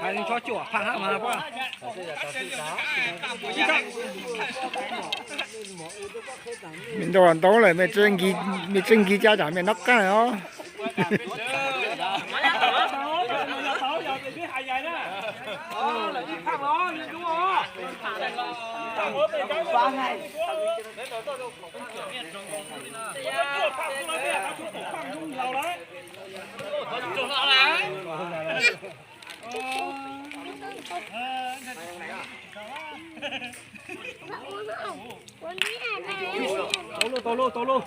还能抓酒啊？看看嘛，不？mình đồ ăn tố lại mình chân ghi cha trả mình nóc cái đó. Tô lô.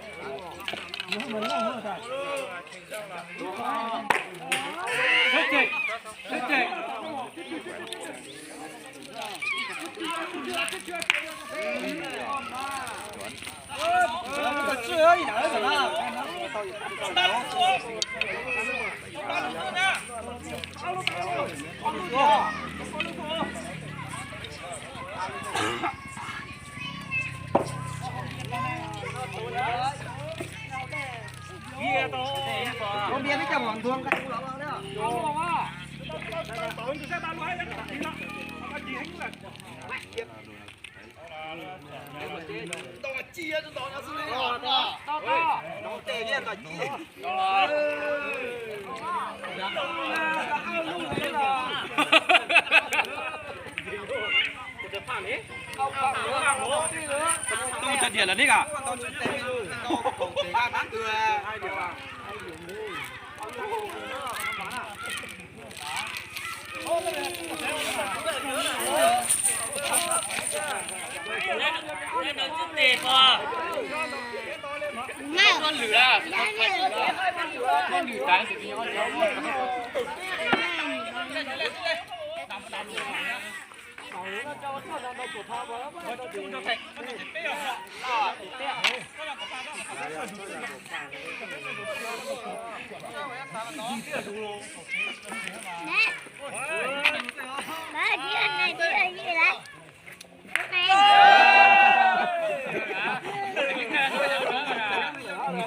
Chết chạy. Con bia với chồng hoàng thương cái đó đó. Đó chia cho đó sư đi. Đó tệ nha đó chia. Tôi thật điện là nick à? Con lửa à? Con lửa đáng sự gì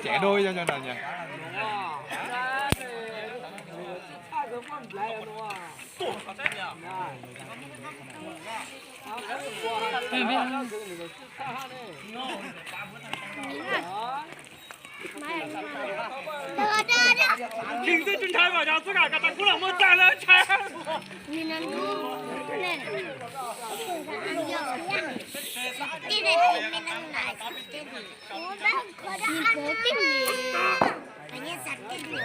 Trẻ đôi cho nào nhỉ? Chính thức chúng ta vào nhà tất cả các cũng là một trà lớn chè. Mình ăn nên cái này mình ăn lại cái gì? Nhìn phố cái gì? Anh nghe sạch cái gì?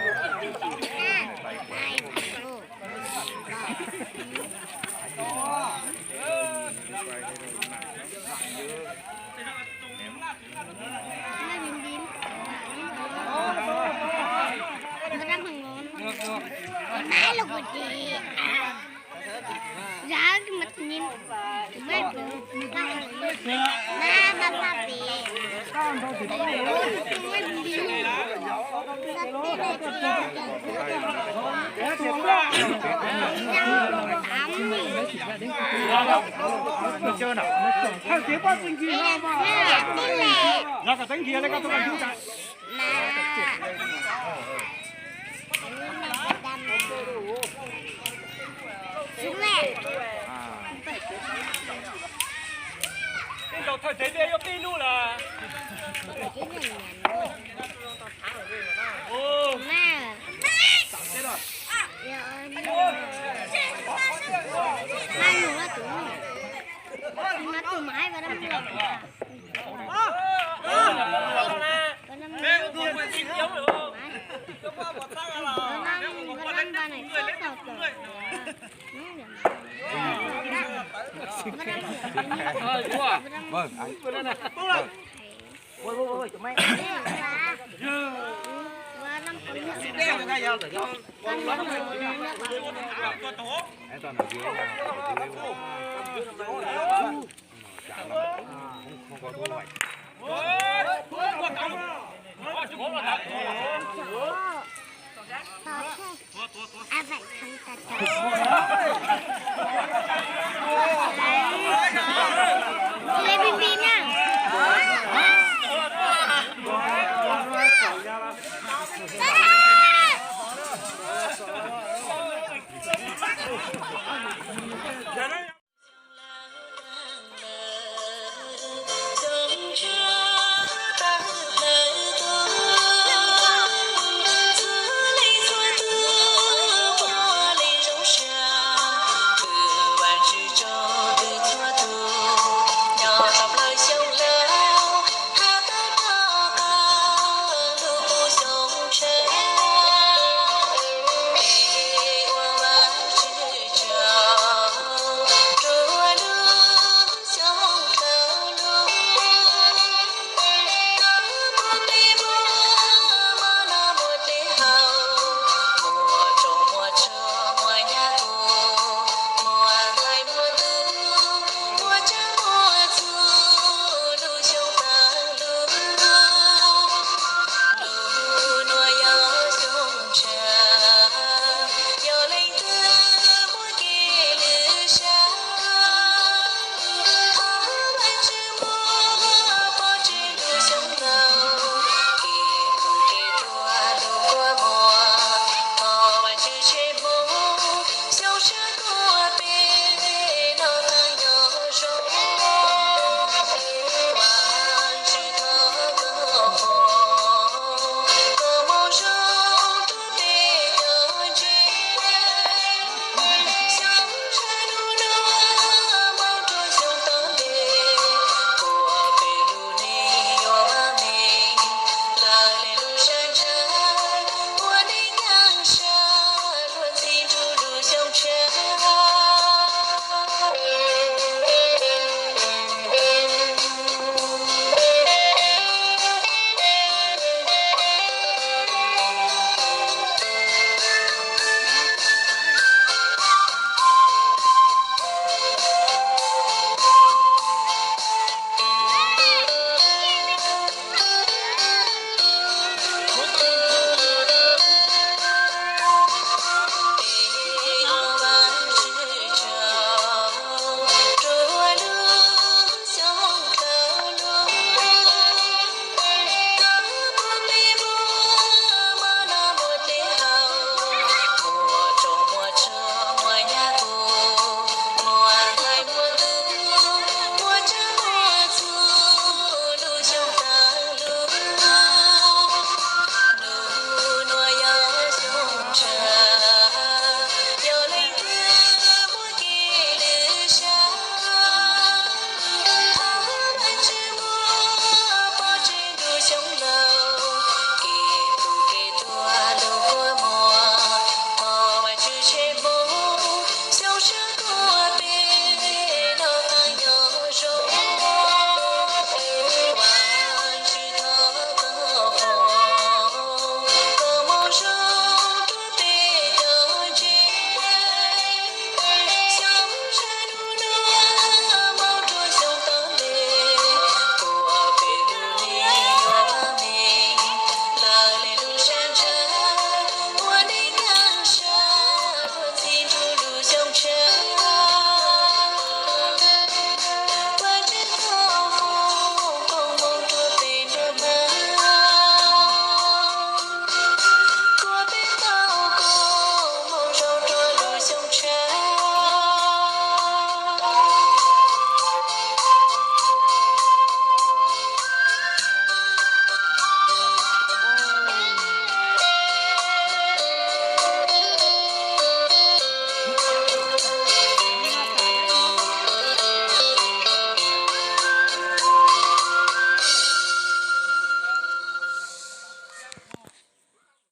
Này Má là của chị. Giá cái mặt nhìn mẹ ba ba bì. Nó chơi nào? Theo tiếng bác tinh kia nó mà. Nó cả tính kia nó cả tôi làm chúng ta. Cái đầu thời thế đây đi luôn là. Ô. Má. Hai người nó tụi nó tụi mãi và đâm lợn. Mẹ con quên xin giống được không? Con ba này sốt đầu tử. Thôi chú à. Vâng, anh. Ôi tụi mày. Và năm con nữa. Đeo cho cái gì không? Con nữa. Em toàn ở dưới không có thu hoạch. Hãy subscribe cho kênh Ghiền Mì Gõ để không bỏ lỡ